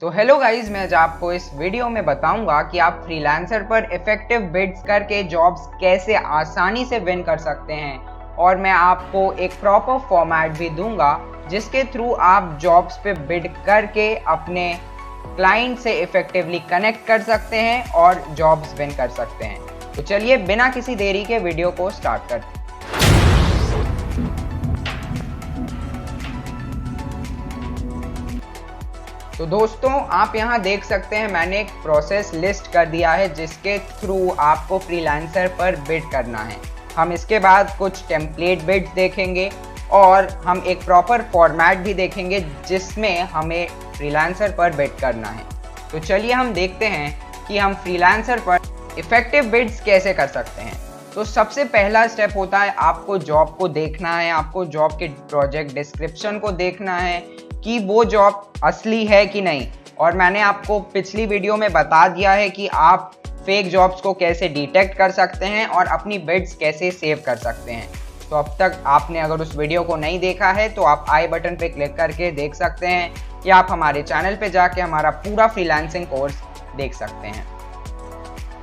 तो hello guys, मैं आज आपको इस वीडियो में बताऊंगा कि आप फ्रीलांसर पर इफेक्टिव बिड्स करके जॉब्स कैसे आसानी से विन कर सकते हैं। और मैं आपको एक प्रॉपर फॉर्मेट भी दूंगा जिसके थ्रू आप जॉब्स पे बिड करके अपने क्लाइंट से इफेक्टिवली कनेक्ट कर सकते हैं और जॉब्स विन कर सकते हैं। तो चलिए बिना किसी देरी के वीडियो को स्टार्ट करते हैं। तो दोस्तों, आप यहाँ देख सकते हैं मैंने एक प्रोसेस लिस्ट कर दिया है जिसके थ्रू आपको फ्रीलांसर पर बिड करना है। हम इसके बाद कुछ टेम्पलेट बिड्स देखेंगे और हम एक प्रॉपर फॉर्मेट भी देखेंगे जिसमें हमें फ्रीलांसर पर बिड करना है। तो चलिए हम देखते हैं कि हम फ्रीलांसर पर इफेक्टिव बिड्स कैसे कर सकते हैं। तो सबसे पहला स्टेप होता है आपको जॉब को देखना है, आपको जॉब के प्रोजेक्ट डिस्क्रिप्शन को देखना है कि वो जॉब असली है कि नहीं। और मैंने आपको पिछली वीडियो में बता दिया है कि आप फेक जॉब्स को कैसे डिटेक्ट कर सकते हैं और अपनी बिड्स कैसे सेव कर सकते हैं। तो अब तक आपने अगर उस वीडियो को नहीं देखा है तो आप आई बटन पे क्लिक करके देख सकते हैं कि आप हमारे चैनल पे जाके हमारा पूरा फ्रीलांसिंग कोर्स देख सकते हैं।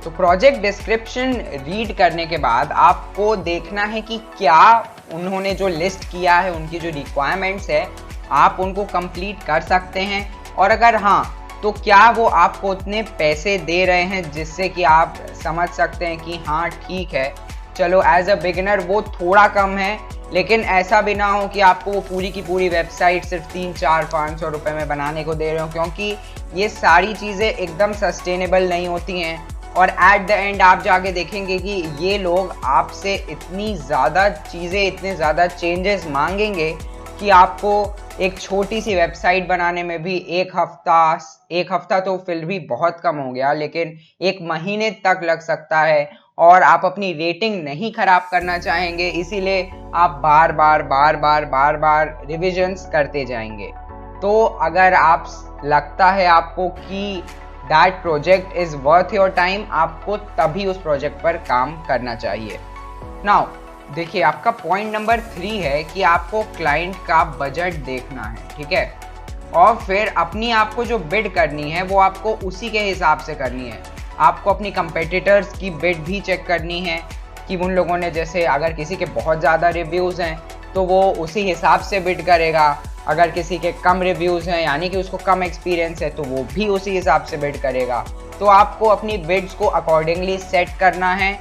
तो प्रोजेक्ट डिस्क्रिप्शन रीड करने के बाद आपको देखना है कि क्या उन्होंने जो लिस्ट किया है, उनकी जो रिक्वायरमेंट्स है, आप उनको कंप्लीट कर सकते हैं। और अगर हाँ, तो क्या वो आपको उतने पैसे दे रहे हैं जिससे कि आप समझ सकते हैं कि हाँ ठीक है, चलो एज अ बिगिनर वो थोड़ा कम है, लेकिन ऐसा भी ना हो कि आपको वो पूरी की पूरी वेबसाइट सिर्फ 300-400-500 रुपये में बनाने को दे रहे हो, क्योंकि ये सारी चीज़ें एकदम सस्टेनेबल नहीं होती हैं। और एट द एंड आप जाके देखेंगे कि ये लोग आपसे इतनी ज़्यादा चीज़ें, इतने ज़्यादा चेंजेस मांगेंगे कि आपको एक छोटी सी वेबसाइट बनाने में भी एक हफ्ता तो फिर भी बहुत कम हो गया, लेकिन 1 महीने तक लग सकता है। और आप अपनी रेटिंग नहीं खराब करना चाहेंगे, इसीलिए आप बार बार रिविजन्स करते जाएंगे। तो अगर आप लगता है आपको कि that project is worth your time, आपको तभी उस प्रोजेक्ट पर काम करना चाहिए। नाउ देखिए, आपका पॉइंट नंबर 3 है कि आपको क्लाइंट का बजट देखना है, ठीक है। और फिर अपनी आपको जो बिड करनी है वो आपको उसी के हिसाब से करनी है। आपको अपनी कंपेटिटर्स की बिड भी चेक करनी है कि उन लोगों ने, जैसे अगर किसी के बहुत ज़्यादा रिव्यूज़ हैं तो वो उसी हिसाब से बिड करेगा। अगर किसी के कम रिव्यूज़ हैं, यानी कि उसको कम एक्सपीरियंस है, तो वो भी उसी हिसाब से बिड करेगा। तो आपको अपनी बिड्स को अकॉर्डिंगली सेट करना है।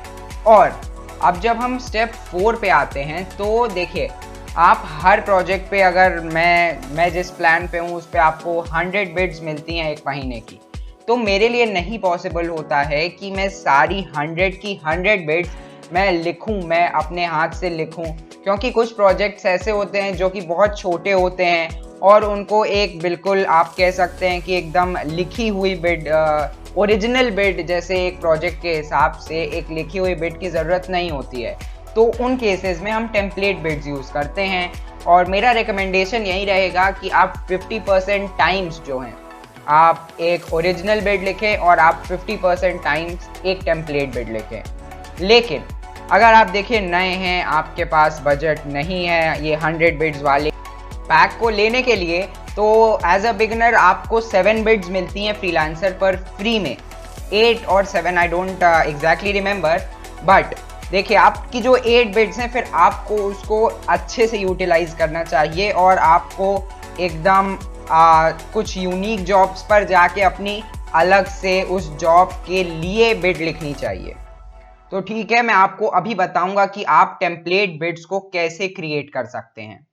और अब जब हम स्टेप 4 पे आते हैं तो देखिए, आप हर प्रोजेक्ट पे, अगर मैं जिस प्लान पे हूँ उस पे आपको 100 बिड्स मिलती हैं 1 महीने की, तो मेरे लिए नहीं पॉसिबल होता है कि मैं सारी 100 की 100 बिड्स मैं लिखूँ, मैं अपने हाथ से लिखूँ, क्योंकि कुछ प्रोजेक्ट्स ऐसे होते हैं जो कि बहुत छोटे होते हैं और उनको एक बिल्कुल आप कह सकते हैं कि एकदम लिखी हुई बिड, ओरिजिनल बिड जैसे एक प्रोजेक्ट के हिसाब से एक लिखी हुई बिड की ज़रूरत नहीं होती है। तो उन केसेस में हम टेम्पलेट बिड्स यूज़ करते हैं। और मेरा रिकमेंडेशन यही रहेगा कि आप 50% टाइम्स जो हैं, आप एक ओरिजिनल बिड लिखें और आप 50% टाइम्स एक टेम्पलेट बिड लिखें। लेकिन अगर आप देखिए नए हैं, आपके पास बजट नहीं है ये 100 बिड्स वाले पैक को लेने के लिए, तो एज अ बिगिनर आपको 7 बिड्स मिलती हैं फ्रीलांसर पर फ्री में। 8 और 7 I don't exactly remember, but देखिए आपकी जो 8 बिड्स हैं, फिर आपको उसको अच्छे से यूटिलाइज करना चाहिए और आपको एकदम कुछ यूनिक जॉब्स पर जाके अपनी अलग से उस जॉब के लिए बिड लिखनी चाहिए। तो ठीक है, मैं आपको अभी बताऊंगा कि आप टेम्पलेट बिड्स को कैसे क्रिएट कर सकते हैं।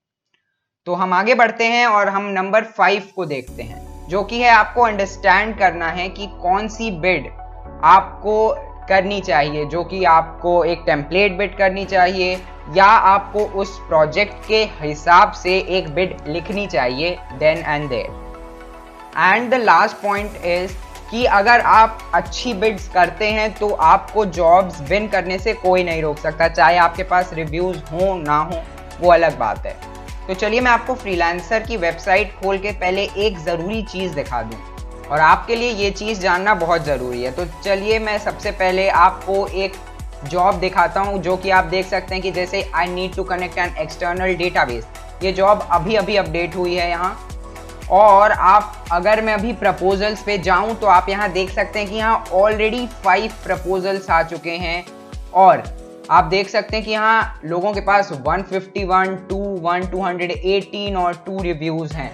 तो हम आगे बढ़ते हैं और हम नंबर 5 को देखते हैं, जो कि है आपको अंडरस्टैंड करना है कि कौन सी बिड आपको करनी चाहिए, जो कि आपको एक टेम्पलेट बिड करनी चाहिए या आपको उस प्रोजेक्ट के हिसाब से एक बिड लिखनी चाहिए then and there. And the last point is कि अगर आप अच्छी बिड्स करते हैं तो आपको जॉब्स विन करने से कोई नहीं रोक सकता, चाहे आपके पास रिव्यूज़ हो ना हो, वो अलग बात है। तो चलिए मैं आपको फ्रीलांसर की वेबसाइट खोल के पहले एक ज़रूरी चीज़ दिखा दूं, और आपके लिए ये चीज़ जानना बहुत ज़रूरी है। तो चलिए मैं सबसे पहले आपको एक जॉब दिखाता हूं, जो कि आप देख सकते हैं कि जैसे I need to connect an external database, ये जॉब अभी अभी अपडेट हुई है यहाँ। और आप अगर मैं अभी प्रपोजल्स पे जाऊं तो आप यहाँ देख सकते हैं कि यहाँ ऑलरेडी 5 प्रपोजल्स आ चुके हैं और आप देख सकते हैं कि यहाँ लोगों के पास 151, 2, 218 और 2 रिव्यूज हैं।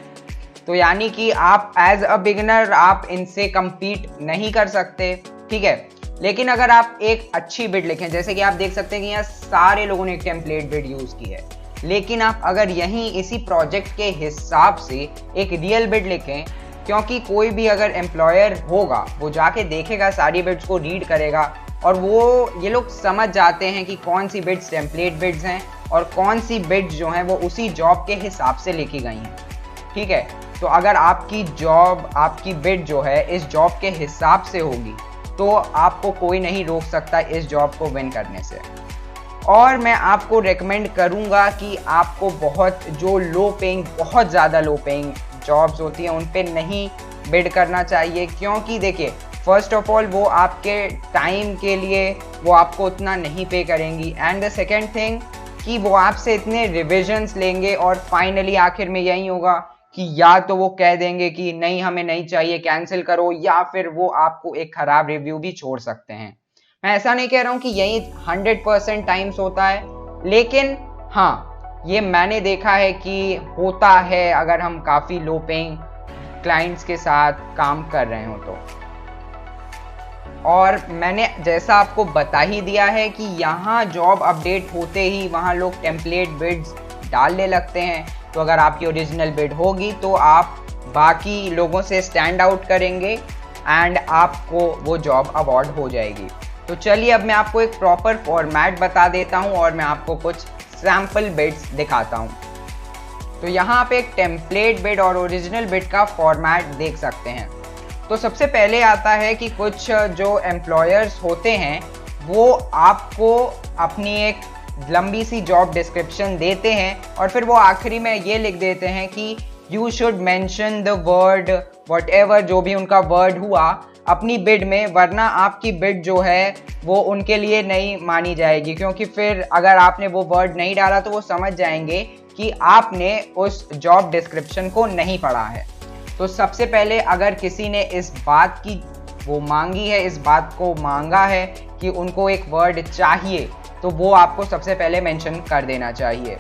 तो यानी कि आप एज अ बिगिनर आप इनसे compete नहीं कर सकते, ठीक है। लेकिन अगर आप एक अच्छी बिड लिखें, जैसे कि आप देख सकते हैं कि यहाँ सारे लोगों ने एक टेम्पलेट बिड यूज की है, लेकिन आप अगर यहीं इसी प्रोजेक्ट के हिसाब से एक रियल बिड लिखें, क्योंकि कोई भी अगर एम्प्लॉयर होगा वो जाके देखेगा, सारी बिड्स को रीड करेगा और ये लोग समझ जाते हैं कि कौन सी बिड्स टेम्पलेट बिड्स हैं और कौन सी बिड्स जो हैं वो उसी जॉब के हिसाब से लिखी गई हैं, ठीक है। तो अगर आपकी जॉब, आपकी बिड जो है इस जॉब के हिसाब से होगी तो आपको कोई नहीं रोक सकता इस जॉब को विन करने से। और मैं आपको रेकमेंड करूंगा कि आपको जो लो पेइंग, बहुत ज़्यादा लो पेइंग जॉब्स होती हैं उन पे नहीं बिड करना चाहिए, क्योंकि देखिए फर्स्ट ऑफ ऑल वो आपके टाइम के लिए वो आपको उतना नहीं पे करेंगी, एंड द सेकेंड थिंग कि वो आपसे इतने रिविजन्स लेंगे और फाइनली आखिर में यही होगा कि या तो वो कह देंगे कि नहीं हमें नहीं चाहिए, कैंसिल करो, या फिर वो आपको एक खराब रिव्यू भी छोड़ सकते हैं। मैं ऐसा नहीं कह रहा हूँ कि यही 100% टाइम्स होता है, लेकिन हाँ ये मैंने देखा है कि होता है अगर हम काफ़ी लो पेइंग क्लाइंट्स के साथ काम कर रहे हो तो। और मैंने जैसा आपको बता ही दिया है कि यहाँ जॉब अपडेट होते ही वहाँ लोग टेम्पलेट बिड्स डालने लगते हैं, तो अगर आपकी ओरिजिनल बिड होगी तो आप बाकी लोगों से स्टैंड आउट करेंगे एंड आपको वो जॉब अवार्ड हो जाएगी। तो चलिए अब मैं आपको एक प्रॉपर फॉर्मेट बता देता हूँ और मैं आपको कुछ सैम्पल बिड्स दिखाता हूँ। तो यहाँ पे एक टेम्पलेट बिड और ओरिजिनल बिड का फॉर्मेट देख सकते हैं। तो सबसे पहले आता है कि कुछ जो एम्प्लॉयर्स होते हैं वो आपको अपनी एक लंबी सी जॉब डिस्क्रिप्शन देते हैं और फिर वो आखिरी में ये लिख देते हैं कि you should mention the word whatever, जो भी उनका वर्ड हुआ अपनी बिड में, वरना आपकी बिड जो है वो उनके लिए नहीं मानी जाएगी, क्योंकि फिर अगर आपने वो वर्ड नहीं डाला तो वो समझ जाएंगे कि आपने उस जॉब डिस्क्रिप्शन को नहीं पढ़ा है। तो सबसे पहले अगर किसी ने इस बात की वो मांगी है, इस बात को मांगा है कि उनको एक वर्ड चाहिए, तो वो आपको सबसे पहले मेंशन कर देना चाहिए।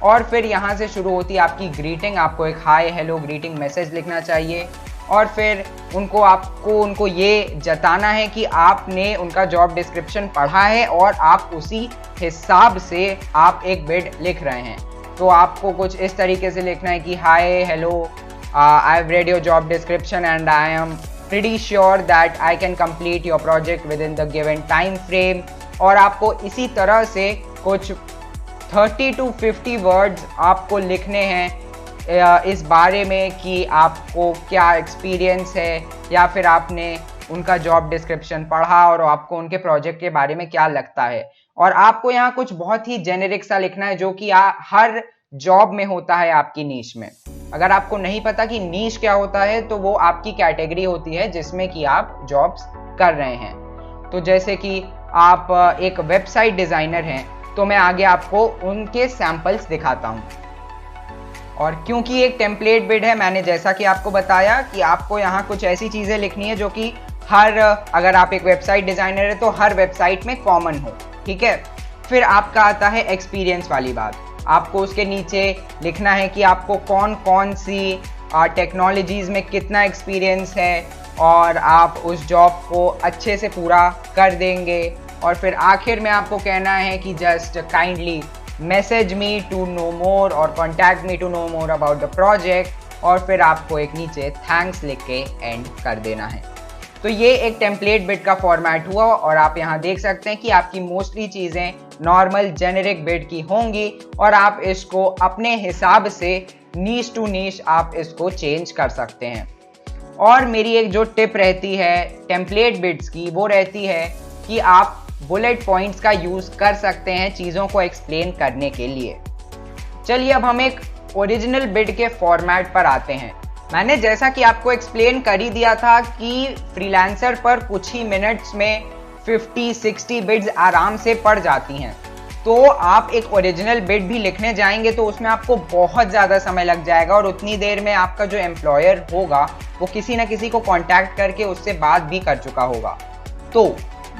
और फिर यहाँ से शुरू होती है आपकी ग्रीटिंग, आपको एक हाय हेलो ग्रीटिंग मैसेज लिखना चाहिए और फिर उनको ये जताना है कि आपने उनका जॉब डिस्क्रिप्शन पढ़ा है और आप उसी हिसाब से आप एक बिड लिख रहे हैं। तो आपको कुछ इस तरीके से लिखना है कि hi hello, I have read your job description and I am pretty sure that I can complete your project with in the given time frame. और आपको इसी तरह से कुछ 30 to 50 वर्ड्स आपको लिखने हैं इस बारे में कि आपको क्या एक्सपीरियंस है या फिर आपने उनका जॉब डिस्क्रिप्शन पढ़ा और आपको उनके प्रोजेक्ट के बारे में क्या लगता है। और आपको यहाँ कुछ बहुत ही जेनेरिक सा लिखना है जो कि हर जॉब में होता है आपकी नीश में। अगर आपको नहीं पता कि नीश क्या होता है तो वो आपकी कैटेगरी होती है जिसमें कि आप जॉब्स कर रहे हैं। तो जैसे कि आप एक वेबसाइट डिज़ाइनर हैं तो मैं आगे आपको उनके सैंपल्स दिखाता हूं। और क्योंकि एक टेम्पलेट बिड है, मैंने जैसा कि आपको बताया कि आपको यहाँ कुछ ऐसी चीज़ें लिखनी है जो कि अगर आप एक वेबसाइट डिज़ाइनर है तो हर वेबसाइट में कॉमन हो, ठीक है। फिर आपका आता है एक्सपीरियंस वाली बात। आपको उसके नीचे लिखना है कि आपको कौन कौन सी टेक्नोलॉजीज़ में कितना एक्सपीरियंस है और आप उस जॉब को अच्छे से पूरा कर देंगे। और फिर आखिर में आपको कहना है कि just kindly message me to know more और contact me to know more about the project, और फिर आपको एक नीचे थैंक्स लिख के एंड कर देना है। तो ये एक टेम्पलेट बिड का फॉर्मेट हुआ और आप यहाँ देख सकते हैं कि आपकी मोस्टली चीज़ें नॉर्मल जेनेरिक बिड की होंगी और आप इसको अपने हिसाब से नीश टू नीश आप इसको चेंज कर सकते हैं। और मेरी एक जो टिप रहती है टेम्पलेट बिड्स की वो रहती है कि आप बुलेट पॉइंट्स का यूज़ कर सकते हैं चीज़ों को एक्सप्लेन करने के लिए। चलिए अब हम एक ओरिजिनल बिड के फॉर्मेट पर आते हैं। मैंने जैसा कि आपको एक्सप्लेन कर ही दिया था कि फ्रीलांसर पर कुछ ही मिनट्स में 50-60 बिड्स आराम से पड़ जाती हैं। तो आप एक ओरिजिनल बिड भी लिखने जाएंगे तो उसमें आपको बहुत ज़्यादा समय लग जाएगा और उतनी देर में आपका जो एम्प्लॉयर होगा वो किसी ना किसी को कांटेक्ट करके उससे बात भी कर चुका होगा। तो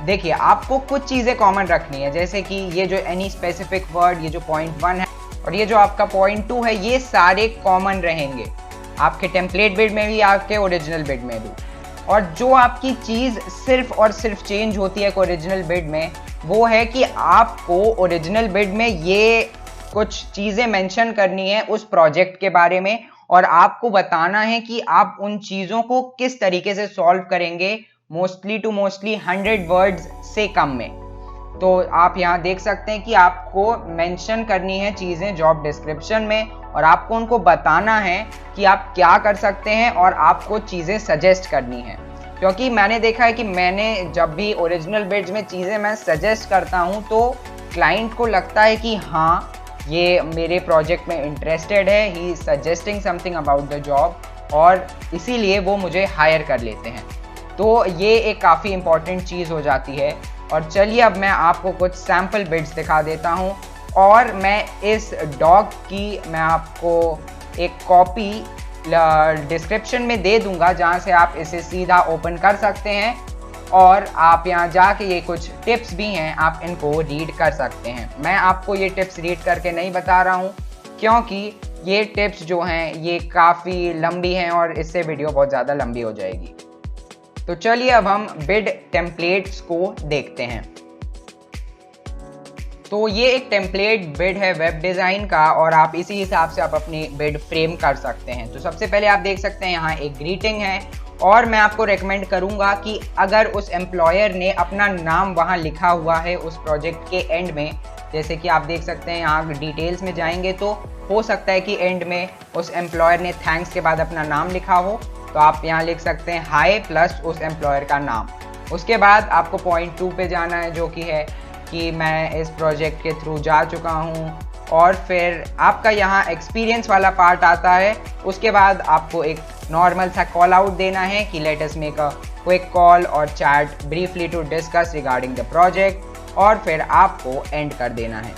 देखिए, आपको कुछ चीज़ें कॉमन रखनी है, जैसे कि ये जो एनी स्पेसिफिक वर्ड, ये जो पॉइंट 1 है और ये जो आपका पॉइंट 2 है, ये सारे कॉमन रहेंगे आपके टेम्पलेट बिड में भी, आपके ओरिजिनल बिड में भी। और जो आपकी चीज़ सिर्फ और सिर्फ चेंज होती है ओरिजिनल बिड में, वो है कि आपको ओरिजिनल बिड में ये कुछ चीज़ें मेंशन करनी है उस प्रोजेक्ट के बारे में और आपको बताना है कि आप उन चीज़ों को किस तरीके से सॉल्व करेंगे मोस्टली 100 वर्ड्स से कम में। तो आप यहाँ देख सकते हैं कि आपको मेंशन करनी है चीज़ें जॉब डिस्क्रिप्शन में और आपको उनको बताना है कि आप क्या कर सकते हैं और आपको चीज़ें सजेस्ट करनी है। क्योंकि मैंने देखा है कि मैंने जब भी ओरिजिनल बिड्स में चीज़ें मैं सजेस्ट करता हूँ तो क्लाइंट को लगता है कि हाँ, ये मेरे प्रोजेक्ट में इंटरेस्टेड है, he is suggesting something about the job, और इसीलिए वो मुझे हायर कर लेते हैं। तो ये एक काफ़ी इंपॉर्टेंट चीज़ हो जाती है। और चलिए अब मैं आपको कुछ सैम्पल बिड्स दिखा देता हूँ और मैं इस डॉग की मैं आपको एक कॉपी डिस्क्रिप्शन में दे दूंगा जहाँ से आप इसे सीधा ओपन कर सकते हैं और आप यहाँ जाके ये कुछ टिप्स भी हैं, आप इनको रीड कर सकते हैं। मैं आपको ये टिप्स रीड करके नहीं बता रहा हूँ क्योंकि ये टिप्स जो हैं ये काफ़ी लंबी हैं और इससे वीडियो बहुत ज़्यादा लंबी हो जाएगी। तो चलिए अब हम बिड टेम्पलेट्स को देखते हैं। तो ये एक टेम्पलेट बिड है वेब डिज़ाइन का और आप इसी हिसाब से आप अपनी बिड फ्रेम कर सकते हैं। तो सबसे पहले आप देख सकते हैं यहाँ एक ग्रीटिंग है और मैं आपको रेकमेंड करूँगा कि अगर उस एम्प्लॉयर ने अपना नाम वहाँ लिखा हुआ है उस प्रोजेक्ट के एंड में, जैसे कि आप देख सकते हैं यहाँ डिटेल्स में जाएंगे तो हो सकता है कि एंड में उस एम्प्लॉयर ने थैंक्स के बाद अपना नाम लिखा हो, तो आप यहाँ लिख सकते हैं हाय प्लस उस एम्प्लॉयर का नाम। उसके बाद आपको पॉइंट 2 पे जाना है जो कि है कि मैं इस प्रोजेक्ट के थ्रू जा चुका हूँ, और फिर आपका यहाँ एक्सपीरियंस वाला पार्ट आता है। उसके बाद आपको एक नॉर्मल सा कॉल आउट देना है कि let us make a quick call और chat briefly to discuss regarding the project, और फिर आपको एंड कर देना है।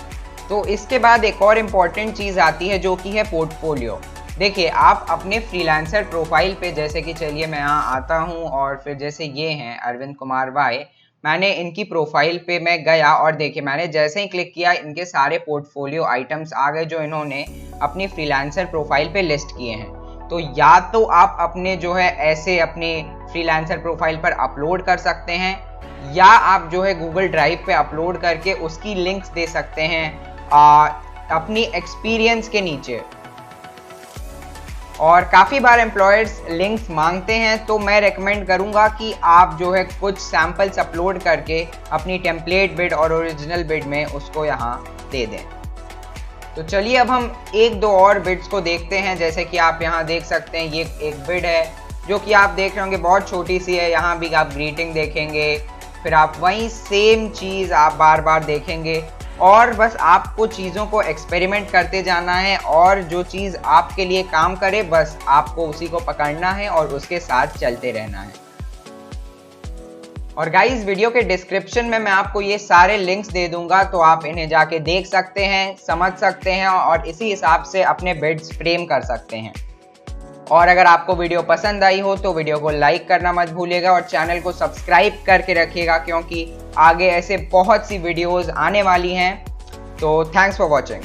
तो इसके बाद एक और इम्पॉर्टेंट चीज़ आती है जो कि है पोर्टफोलियो। देखिए, आप अपने फ्रीलांसर प्रोफाइल पे, जैसे कि चलिए मैं यहाँ आता हूँ और फिर जैसे ये हैं अरविंद कुमार वाई, मैंने इनकी प्रोफाइल पे मैं गया और देखिए मैंने जैसे ही क्लिक किया इनके सारे पोर्टफोलियो आइटम्स आ गए जो इन्होंने अपनी फ्रीलांसर प्रोफाइल पे लिस्ट किए हैं। तो या तो आप अपने जो है ऐसे अपने फ्रीलांसर प्रोफाइल पर अपलोड कर सकते हैं या आप जो है गूगल ड्राइव पे अपलोड करके उसकी लिंक्स दे सकते हैं अपनी एक्सपीरियंस के नीचे। और काफ़ी बार एम्प्लॉयर्स लिंक्स मांगते हैं तो मैं रेकमेंड करूंगा कि आप जो है कुछ सैम्पल्स अपलोड करके अपनी टेम्पलेट बिड और ओरिजिनल बिड में उसको यहाँ दे दें। तो चलिए अब हम एक दो और बिड्स को देखते हैं। जैसे कि आप यहाँ देख सकते हैं ये एक बिड है जो कि आप देख रहे होंगे बहुत छोटी सी है। यहाँ भी आप ग्रीटिंग देखेंगे, फिर आप वही सेम चीज़ आप बार बार देखेंगे और बस आपको चीज़ों को एक्सपेरिमेंट करते जाना है और जो चीज़ आपके लिए काम करे बस आपको उसी को पकड़ना है और उसके साथ चलते रहना है। और गाइस, वीडियो के डिस्क्रिप्शन में मैं आपको ये सारे लिंक्स दे दूंगा तो आप इन्हें जाके देख सकते हैं, समझ सकते हैं और इसी हिसाब से अपने बिड्स फ्रेम कर सकते हैं। और अगर आपको वीडियो पसंद आई हो तो वीडियो को लाइक करना मत भूलिएगा और चैनल को सब्सक्राइब करके रखिएगा क्योंकि आगे ऐसे बहुत सी वीडियोस आने वाली हैं। तो थैंक्स फॉर वॉचिंग।